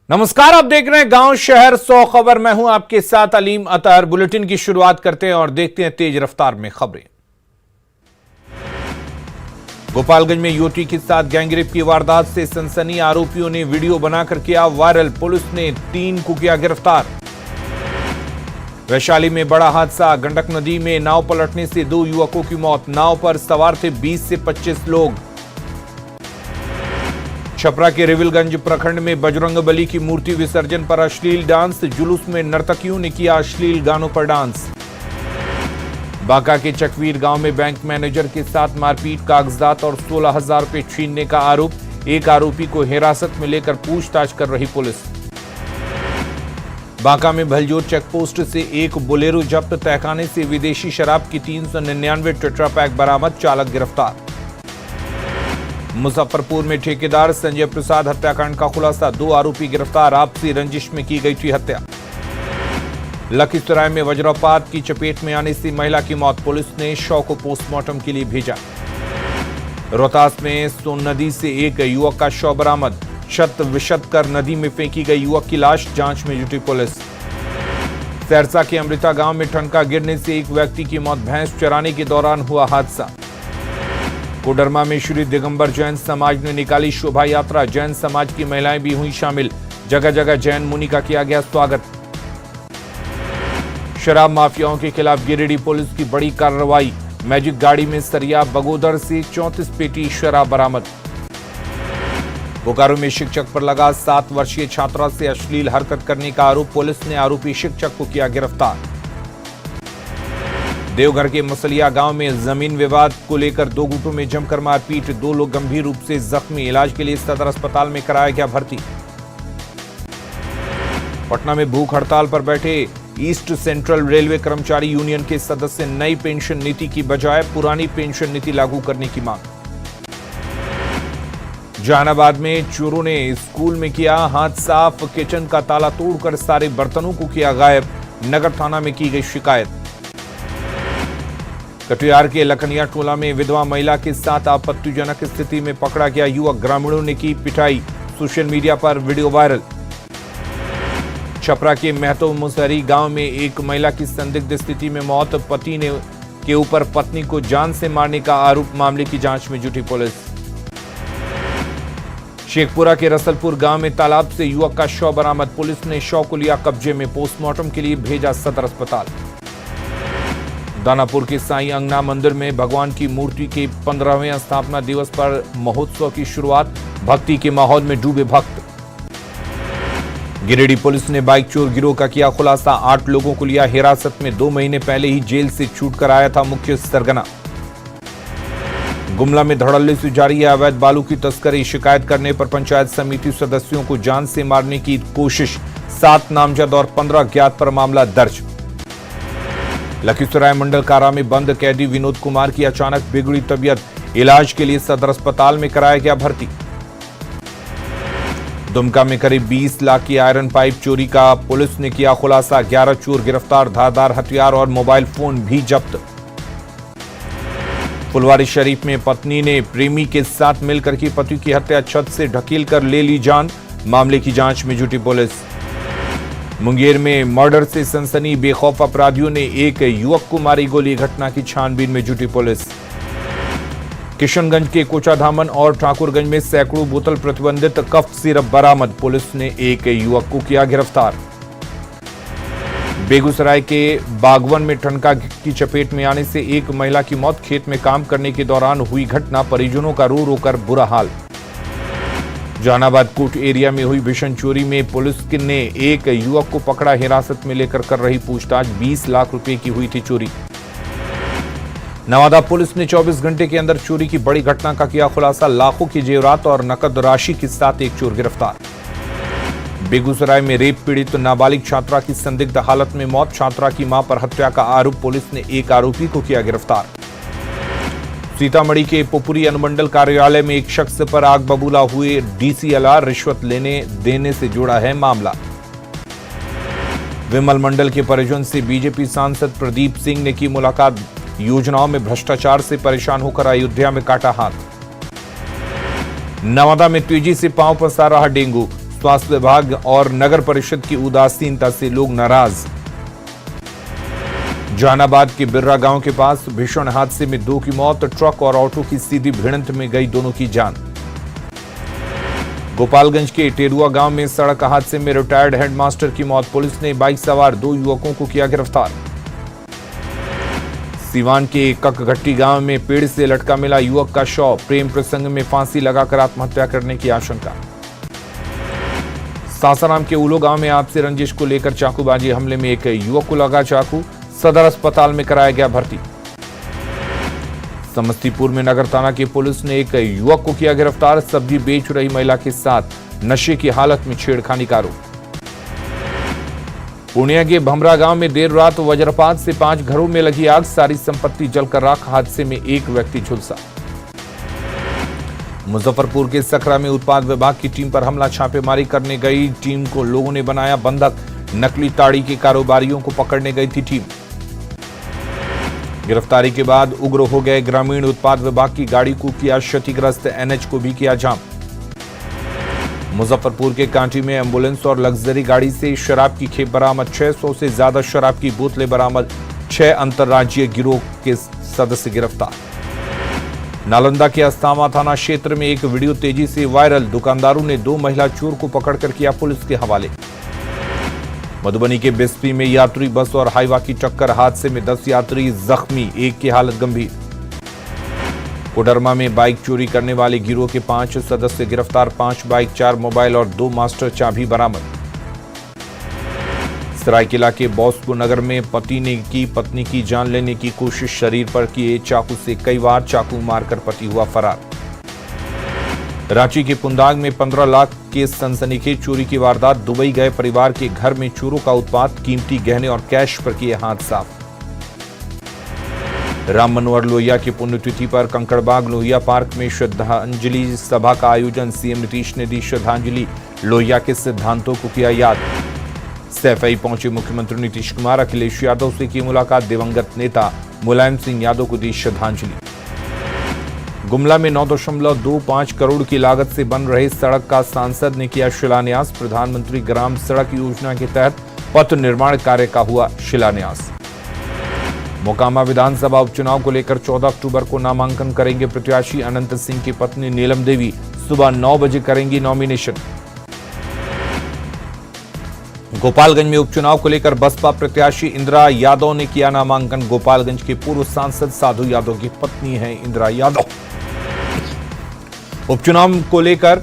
नमस्कार, आप देख रहे हैं गांव शहर 100 खबर। मैं हूं आपके साथ अलीम अतहर। बुलेटिन की शुरुआत करते हैं और देखते हैं तेज रफ्तार में खबरें। गोपालगंज में युवती के साथ गैंगरेप की वारदात से सनसनी, आरोपियों ने वीडियो बनाकर किया वायरल। पुलिस ने 3 को किया गिरफ्तार। वैशाली में बड़ा हादसा, गंडक नदी में नाव पलटने से 2 युवकों की मौत। नाव पर सवार थे 20 से 25 लोग। छपरा के रिविलगंज प्रखंड में बजरंगबली की मूर्ति विसर्जन पर अश्लील डांस, जुलूस में नर्तकियों ने किया अश्लील गानों पर डांस। बांका के चकवीर गांव में बैंक मैनेजर के साथ मारपीट, कागजात और 16,000 रुपए छीनने का आरोप। एक आरोपी को हिरासत में लेकर पूछताछ कर रही पुलिस। बांका में भलजोर चेकपोस्ट से एक बोलेरो जब्त, तहखाने से विदेशी शराब की 399 टेट्रा पैक बरामद, चालक गिरफ्तार। मुजफ्फरपुर में ठेकेदार संजय प्रसाद हत्याकांड का खुलासा, 2 आरोपी गिरफ्तार। आपसी रंजिश में की गई थी हत्या। लखीसराय में वज्रपात की चपेट में आने से महिला की मौत, पुलिस ने शव को पोस्टमार्टम के लिए भेजा। रोहतास में सोन नदी से एक युवक का शव बरामद, शत विशत कर नदी में फेंकी गई युवक की लाश, जांच में जुटी पुलिस। सहरसा के अमृता गांव में ठनका गिरने से एक व्यक्ति की मौत, भैंस चराने के दौरान हुआ हादसा। कोडरमा में श्री दिगंबर जैन समाज ने निकाली शोभा यात्रा, जैन समाज की महिलाएं भी हुई शामिल, जगह जगह जैन मुनि का किया गया स्वागत। शराब माफियाओं के खिलाफ गिरिडीह पुलिस की बड़ी कार्रवाई, मैजिक गाड़ी में सरिया बगोदर से 34 पेटी शराब बरामद। बोकारो में शिक्षक पर लगा 7 वर्षीय छात्रा से अश्लील हरकत करने का आरोप, पुलिस ने आरोपी शिक्षक को किया गिरफ्तार। देवघर के मसलिया गांव में जमीन विवाद को लेकर 2 गुटों में जमकर मारपीट, 2 लोग गंभीर रूप से जख्मी, इलाज के लिए सदर अस्पताल में कराया गया भर्ती। पटना में भूख हड़ताल पर बैठे ईस्ट सेंट्रल रेलवे कर्मचारी यूनियन के सदस्य नई पेंशन नीति की बजाय पुरानी पेंशन नीति लागू करने की मांग। जहानाबाद में चोरों ने स्कूल में किया हाथ साफ, किचन का ताला तोड़कर सारे बर्तनों को किया गायब, नगर थाना में की गई शिकायत। कटिहार के लखनिया टोला में विधवा महिला के साथ आपत्तिजनक स्थिति में पकड़ा गया युवक, ग्रामीणों ने की पिटाई, सोशल मीडिया पर वीडियो वायरल। छपरा के महतो मुसहरी गांव में एक महिला की संदिग्ध स्थिति में मौत, पति ने के ऊपर पत्नी को जान से मारने का आरोप, मामले की जांच में जुटी पुलिस। शेखपुरा के रसलपुर गांव में तालाब से युवक का शव बरामद, पुलिस ने शव को लिया कब्जे में, पोस्टमार्टम के लिए भेजा सदर अस्पताल। दानापुर के साईं अंगना मंदिर में भगवान की मूर्ति के 15वें स्थापना दिवस पर महोत्सव की शुरुआत, भक्ति के माहौल में डूबे भक्त। गिरिडीह पुलिस ने बाइक चोर गिरोह का किया खुलासा, 8 लोगों को लिया हिरासत में, 2 महीने पहले ही जेल से छूटकर आया था मुख्य सरगना। गुमला में धड़ल्ले से जारी है अवैध बालू की तस्करी, शिकायत करने पर पंचायत समिति सदस्यों को जान से मारने की कोशिश, 7 नामजद और 15 अज्ञात पर मामला दर्ज। लखीसराय मंडल कारा में बंद कैदी विनोद कुमार की अचानक बिगड़ी तबीयत, इलाज के लिए सदर अस्पताल में कराया गया भर्ती। दुमका में करीब 20 लाख की आयरन पाइप चोरी का पुलिस ने किया खुलासा, 11 चोर गिरफ्तार, धारदार हथियार और मोबाइल फोन भी जब्त। फुलवारी शरीफ में पत्नी ने प्रेमी के साथ मिलकर की पति की हत्या, छत से ढकेलकर ले ली जान, मामले की जांच में जुटी पुलिस। मुंगेर में मर्डर से सनसनी, बेखौफ अपराधियों ने एक युवक को मारी गोली, घटना की छानबीन में जुटी पुलिस। किशनगंज के कोचाधामन और ठाकुरगंज में सैकड़ों बोतल प्रतिबंधित कफ सिरप बरामद, पुलिस ने एक युवक को किया गिरफ्तार। बेगूसराय के बागवन में ठनका की चपेट में आने से एक महिला की मौत, खेत में काम करने के दौरान हुई घटना, परिजनों का रो रो कर बुरा हाल। जहानाबाद कोट एरिया में हुई भीषण चोरी में पुलिस ने एक युवक को पकड़ा, हिरासत में लेकर कर रही पूछताछ, 20 लाख रुपए की हुई थी चोरी। नवादा पुलिस ने 24 घंटे के अंदर चोरी की बड़ी घटना का किया खुलासा, लाखों की जेवरात और नकद राशि के साथ एक चोर गिरफ्तार। बेगूसराय में रेप पीड़ित नाबालिग छात्रा की संदिग्ध हालत में मौत, छात्रा की मां पर हत्या का आरोप, पुलिस ने एक आरोपी को किया गिरफ्तार। सीतामढ़ी के पुपुरी अनुमंडल कार्यालय में एक शख्स पर आग बबूला हुए डीसीएलआर, रिश्वत लेने देने से जुड़ा है मामला। विमल मंडल के परिजन से बीजेपी सांसद प्रदीप सिंह ने की मुलाकात, योजनाओं में भ्रष्टाचार से परेशान होकर अयोध्या में काटा हाथ। नवादा में तेजी से पांव पसार रहा डेंगू, स्वास्थ्य विभाग और नगर परिषद की उदासीनता से लोग नाराज। जहानाबाद के बिर्रा गांव के पास भीषण हादसे में 2 की मौत, ट्रक और ऑटो की सीधी भिड़ंत में गई दोनों की जान। गोपालगंज के टेरुआ गांव में सड़क हादसे में रिटायर्ड हेडमास्टर की मौत, पुलिस ने बाइक सवार 2 युवकों को किया गिरफ्तार। सीवान के ककघट्टी गांव में पेड़ से लटका मिला युवक का शव, प्रेम प्रसंग में फांसी लगाकर आत्महत्या करने की आशंका। सासाराम के उलो गांव में आपसी रंजिश को लेकर चाकूबाजी हमले में एक युवक को लगा चाकू, सदर अस्पताल में कराया गया भर्ती। समस्तीपुर में नगर थाना की पुलिस ने एक युवक को किया गिरफ्तार, सब्जी बेच रही महिला के साथ नशे की हालत में छेड़खानी का आरोप। पूर्णिया के भमरा गांव में देर रात वज्रपात से 5 घरों में लगी आग, सारी संपत्ति जलकर राख, हादसे में एक व्यक्ति झुलसा। मुजफ्फरपुर के सकरा में उत्पाद विभाग की टीम पर हमला, छापेमारी करने गई टीम को लोगों ने बनाया बंधक, नकली ताड़ी के कारोबारियों को पकड़ने गई थी टीम। गिरफ्तारी के बाद उग्र हो गए ग्रामीण, उत्पाद विभाग की गाड़ी को किया क्षतिग्रस्त, एनएच को भी किया जाम। मुजफ्फरपुर के कांटी में एम्बुलेंस और लग्जरी गाड़ी से शराब की खेप बरामद, 600 से ज्यादा शराब की बोतलें बरामद, 6 अंतर्राज्यीय गिरोह के सदस्य गिरफ्तार। नालंदा के अस्तावा थाना क्षेत्र में एक वीडियो तेजी से वायरल, दुकानदारों ने 2 महिला चोर को पकड़कर किया पुलिस के हवाले। मधुबनी के बिस्फी में यात्री बस और हाईवा की टक्कर, हादसे में 10 यात्री जख्मी, एक की हालत गंभीर। कोडरमा में बाइक चोरी करने वाले गिरोह के 5 सदस्य गिरफ्तार, 5 बाइक, 4 मोबाइल और 2 मास्टर चाबी बरामद। सरायकेला के बॉस्को नगर में पति ने की पत्नी की जान लेने की कोशिश, शरीर पर किए चाकू से कई बार, चाकू मारकर पति हुआ फरार। रांची के पुंदांग में 15 लाख के सनसनीखेज चोरी की वारदात, दुबई गए परिवार के घर में चोरों का उत्पात, कीमती गहने और कैश पर किए हाथ साफ। राम मनोहर लोहिया की पुण्यतिथि पर कंकड़बाग लोहिया पार्क में श्रद्धांजलि सभा का आयोजन, सीएम नीतीश ने दी श्रद्धांजलि, लोहिया के सिद्धांतों को किया याद। सैफई पहुंचे मुख्यमंत्री नीतीश कुमार, अखिलेश यादव से की मुलाकात, दिवंगत नेता मुलायम सिंह यादव को दी श्रद्धांजलि। गुमला में 9.25 करोड़ की लागत से बन रहे सड़क का सांसद ने किया शिलान्यास, प्रधानमंत्री ग्राम सड़क योजना के तहत पथ निर्माण कार्य का हुआ शिलान्यास। मोकामा विधानसभा उपचुनाव को लेकर 14 अक्टूबर को नामांकन करेंगे प्रत्याशी, अनंत सिंह की पत्नी नीलम देवी सुबह 9 बजे करेंगी नॉमिनेशन। गोपालगंज में उपचुनाव को लेकर बसपा प्रत्याशी इंदिरा यादव ने किया नामांकन, गोपालगंज के पूर्व सांसद साधु यादव की पत्नी है इंदिरा यादव। उपचुनाव को लेकर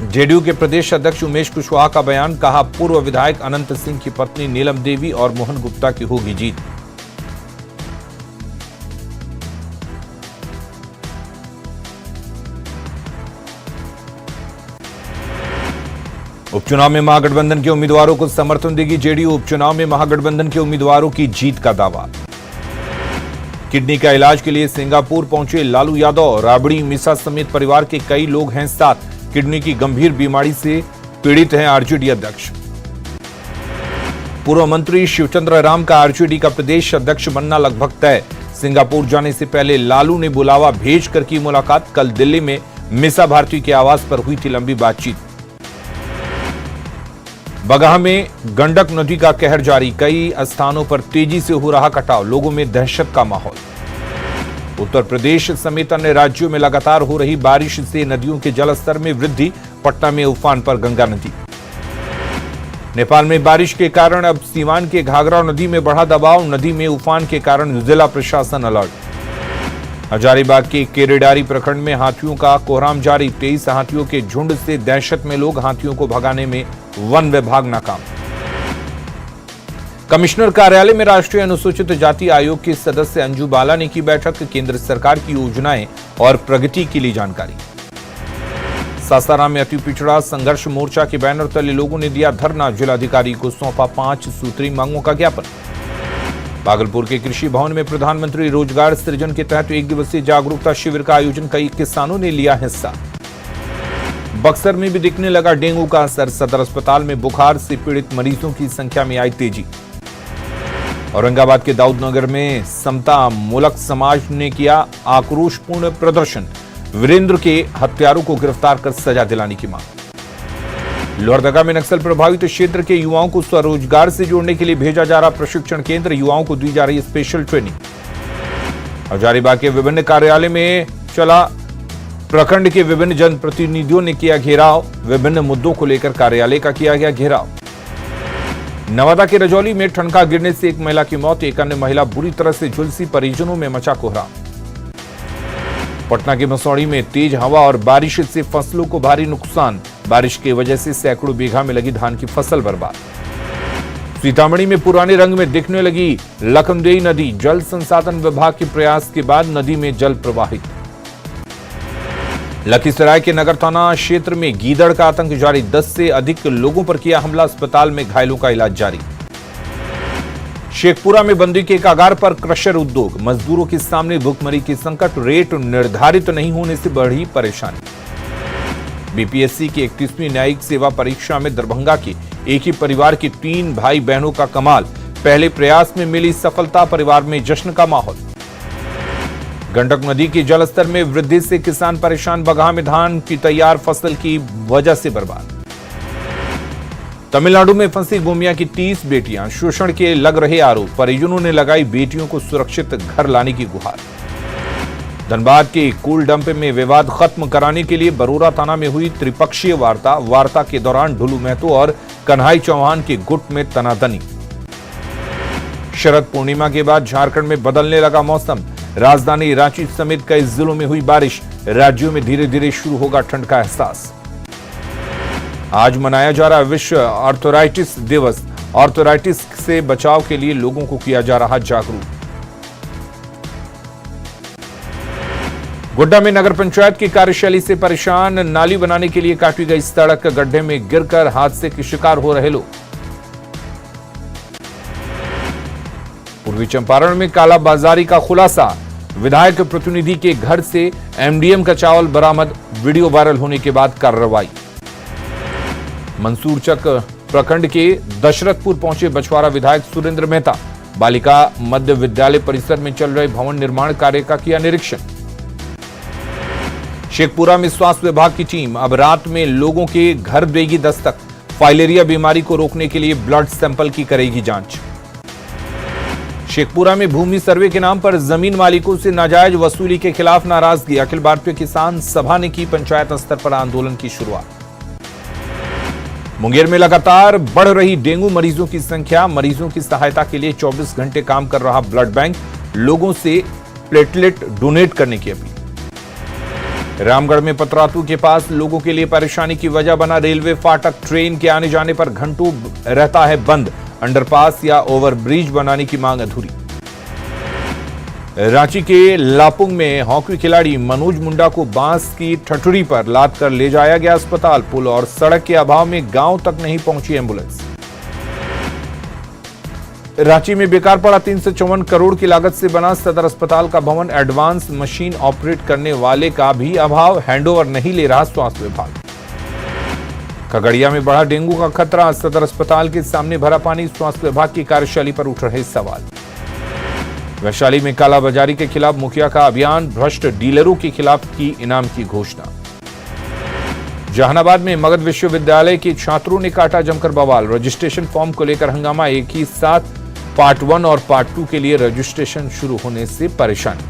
जेडीयू के प्रदेश अध्यक्ष उमेश कुशवाहा का बयान, कहा पूर्व विधायक अनंत सिंह की पत्नी नीलम देवी और मोहन गुप्ता की होगी जीत। उपचुनाव में महागठबंधन के उम्मीदवारों को समर्थन देगी जेडीयू, उपचुनाव में महागठबंधन के उम्मीदवारों की जीत का दावा। किडनी का इलाज के लिए सिंगापुर पहुंचे लालू यादव, राबड़ी मिसा समेत परिवार के कई लोग हैं साथ, किडनी की गंभीर बीमारी से पीड़ित हैं आरजेडी अध्यक्ष। पूर्व मंत्री शिवचंद्र राम का आरजेडी का प्रदेश अध्यक्ष बनना लगभग तय, सिंगापुर जाने से पहले लालू ने बुलावा भेजकर की मुलाकात, कल दिल्ली में मिसा भारती के आवास पर हुई थी लंबी बातचीत। बगहा में गंडक नदी का कहर जारी, कई स्थानों पर तेजी से हो रहा कटाव, लोगों में दहशत का माहौल। उत्तर प्रदेश समेत अन्य राज्यों में लगातार हो रही बारिश से नदियों के जलस्तर में वृद्धि, पटना में उफान पर गंगा नदी। नेपाल में बारिश के कारण अब सीवान के घाघरा नदी में बढ़ा दबाव, नदी में उफान के कारण जिला प्रशासन अलर्ट। हजारीबाग के केरेडारी प्रखंड में हाथियों का कोहराम जारी, 23 हाथियों के झुंड से दहशत में लोग, हाथियों को भगाने में वन विभाग नाकाम। कमिश्नर कार्यालय में राष्ट्रीय अनुसूचित जाति आयोग के सदस्य अंजू बाला ने की बैठक, केंद्र सरकार की योजनाएं और प्रगति के लिए जानकारी। सासाराम में अति पिछड़ा संघर्ष मोर्चा के बैनर तले लोगों ने दिया धरना, जिलाधिकारी को सौंपा 5 सूत्री मांगों का ज्ञापन। भागलपुर के कृषि भवन में प्रधानमंत्री रोजगार सृजन के तहत 1 दिवसीय जागरूकता शिविर का आयोजन, कई किसानों ने लिया हिस्सा। बक्सर में भी दिखने लगा डेंगू का असर, सदर अस्पताल में बुखार से पीड़ित मरीजों की संख्या में आई तेजी। औरंगाबाद के दाऊदनगर में समता मूलक समाज ने किया आक्रोशपूर्ण प्रदर्शन, वीरेंद्र के हत्यारों को गिरफ्तार कर सजा दिलाने की मांग। लोहरदगा में नक्सल प्रभावित क्षेत्र के युवाओं को स्वरोजगार से जोड़ने के लिए भेजा जा रहा प्रशिक्षण केंद्र, युवाओं को दी जा रही स्पेशल ट्रेनिंग। हजारीबाग के विभिन्न कार्यालय में चला प्रखंड के विभिन्न जनप्रतिनिधियों ने किया घेराव, विभिन्न मुद्दों को लेकर कार्यालय का किया गया घेराव। नवादा के रजौली में ठनका गिरने से एक महिला की मौत, एक अन्य महिला बुरी तरह से झुलसी, परिजनों में मचा कोहराम। पटना के मसौड़ी में तेज हवा और बारिश से फसलों को भारी नुकसान, बारिश की वजह से सैकड़ों बीघा में लगी धान की फसल बर्बाद। सीतामढ़ी में पुराने रंग में दिखने लगी लखनदेई नदी, जल संसाधन विभाग के प्रयास के बाद नदी में जल प्रवाहित। लखीसराय के नगर थाना क्षेत्र में गीदड़ का आतंक जारी, 10 से अधिक लोगों पर किया हमला, अस्पताल में घायलों का इलाज जारी। शेखपुरा में बंदी के कागार पर क्रशर उद्योग, मजदूरों के सामने भुखमरी की संकट, रेट निर्धारित नहीं होने से बढ़ी परेशानी। बीपीएससी की 31वीं न्यायिक सेवा परीक्षा में दरभंगा के एक ही परिवार के 3 भाई बहनों का कमाल, पहले प्रयास में मिली सफलता, परिवार में जश्न का माहौल। गंडक नदी के जलस्तर में वृद्धि से किसान परेशान, बगहा में धान की तैयार फसल की वजह से बर्बाद। तमिलनाडु में फंसी गोमिया की 30 बेटियां, शोषण के लग रहे आरोप, परिजनों ने लगाई बेटियों को सुरक्षित घर लाने की गुहार। धनबाद के कूल डंप में विवाद खत्म कराने के लिए बरोरा थाना में हुई त्रिपक्षीय वार्ता के दौरान ढुलू महतो और कन्हाई चौहान के गुट में तनातनी। शरद पूर्णिमा के बाद झारखंड में बदलने लगा मौसम, राजधानी रांची समेत कई जिलों में हुई बारिश, राज्यों में धीरे धीरे शुरू होगा ठंड का एहसास। आज मनाया जा रहा विश्व आर्थराइटिस दिवस, आर्थराइटिस से बचाव के लिए लोगों को किया जा रहा जागरूक। गोड्डा में नगर पंचायत की कार्यशैली से परेशान, नाली बनाने के लिए काटी गई सड़क, गड्ढे में गिरकर हादसे के शिकार हो रहे लोग। पूर्वी चंपारण में कालाबाजारी का खुलासा, विधायक प्रतिनिधि के घर से एमडीएम का चावल बरामद, वीडियो वायरल होने के बाद कार्रवाई। मंसूरचक प्रखंड के दशरथपुर पहुंचे बछवाड़ा विधायक सुरेंद्र मेहता, बालिका मध्य विद्यालय परिसर में चल रहे भवन निर्माण कार्य का किया निरीक्षण। शेखपुरा में स्वास्थ्य विभाग की टीम अब रात में लोगों के घर देगी दस्तक, फाइलेरिया बीमारी को रोकने के लिए ब्लड सैंपल की करेगी जांच। शेखपुरा में भूमि सर्वे के नाम पर जमीन मालिकों से नाजायज वसूली के खिलाफ नाराजगी, अखिल भारतीय किसान सभा ने की पंचायत स्तर पर आंदोलन की शुरुआत। मुंगेर में लगातार बढ़ रही डेंगू मरीजों की संख्या, मरीजों की सहायता के लिए 24 घंटे काम कर रहा ब्लड बैंक, लोगों से प्लेटलेट डोनेट करने की अपील। रामगढ़ में पतरातू के पास लोगों के लिए परेशानी की वजह बना रेलवे फाटक, ट्रेन के आने जाने पर घंटों रहता है बंद, अंडरपास या ओवरब्रिज बनाने की मांग अधूरी। रांची के लापुंग में हॉकी खिलाड़ी मनोज मुंडा को बांस की ठठुरी पर लाद कर ले जाया गया अस्पताल, पुल और सड़क के अभाव में गांव तक नहीं पहुंची एम्बुलेंस। रांची में बेकार पड़ा 354 करोड़ की लागत से बना सदर अस्पताल का भवन, एडवांस मशीन ऑपरेट करने वाले का भी अभाव, हैंडओवर नहीं ले रहा स्वास्थ्य विभाग। खगड़िया में बढ़ा डेंगू का खतरा, सदर अस्पताल के सामने भरा पानी, स्वास्थ्य विभाग की कार्यशैली पर उठ रहे सवाल। वैशाली में कालाबाजारी के खिलाफ मुखिया का अभियान, भ्रष्ट डीलरों के खिलाफ की इनाम की घोषणा। जहानाबाद में मगध विश्वविद्यालय के छात्रों ने काटा जमकर बवाल, रजिस्ट्रेशन फॉर्म को लेकर हंगामा, एक ही साथ पार्ट 1 और पार्ट 2 के लिए रजिस्ट्रेशन शुरू होने से परेशानी।